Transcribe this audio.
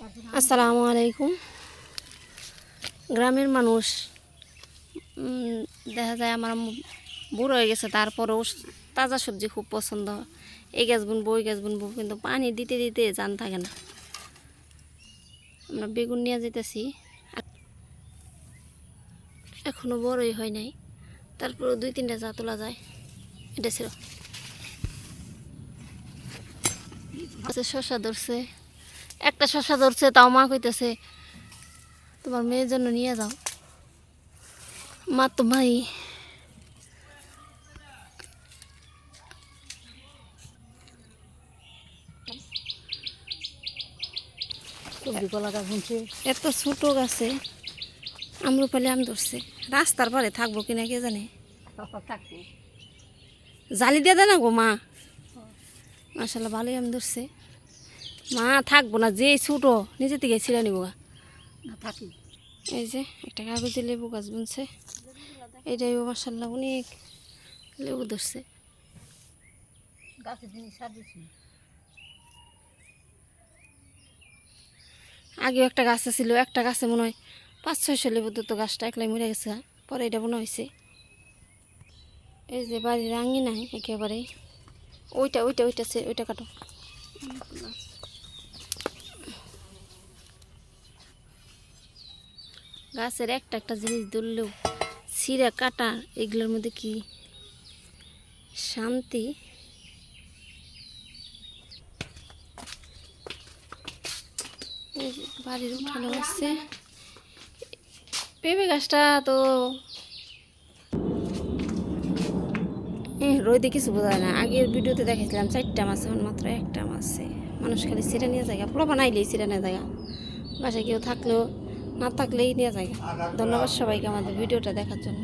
আসসালামু আলাইকুম। গ্রামের মানুষ দেখা যায় আমার বুড়ো হয়ে গেছে, তারপরেও তাজা সবজি খুব পছন্দ। এই গাছ বুনবো ওই গাছ বুনবো, কিন্তু পানি দিতে দিতে জান থাকে না। আমরা বেগুন নিয়ে যেতেছি, এখনো বড়ই হয় নাই, তারপরে 2-3টা যা তোলা যায়। এটা ছিল শশা ধরছে, একটা শশা ধরছে, তাও মা কইতেছে তোমার মেয়ের জন্য নিয়ে যাও। মা তো ভাই এত ছোট গাছে আম্রপালি আম ধরছে। রাস্তার পরে থাকবো কিনা কে জানে। জালি দিয়ে দেয় না গো মা। মাশাল্লাহ ভালোই আম ধরছে। মা থাকবো না, যে ছোট নিজে থেকে ছিঁড়ে নিব। এই যে একটা কাগজে লেবু গাছ বুনছে, এটাই মাশাল্লাহ অনেক লেবু ধরছে। আগেও একটা গাছ ছিল, একটা গাছে মনে হয় 500-600 লেবু ধরতো। গাছটা একলাই মরে গেছে, পরে এটা মনে হয়েছে। এই যে বাড়ির আঙিনায় একেবারে ওইটা ওইটা ওইটা ওইটা কাটো। গাছের একটা একটা জিনিস ধরলেও ছিঁড়া কাটা, এগুলোর মধ্যে কি শান্তি। বাড়ির উঠানো আসছে পেঁপে গাছটা তো রোদে কিছু বোঝা যায় না। আগের ভিডিওতে দেখেছিলাম 4টা মাছ, এখন মাত্র একটা মাছ। মানুষ খালি ছিঁড়ে নিয়ে যায়, পোলা বানাইলেই ছিঁড়ে নিয়ে যায়। বাসায় কেউ থাকলেও না থাকলেই নিয়ে যায়। ধন্যবাদ সবাইকে আমাদের ভিডিওটা দেখার জন্য।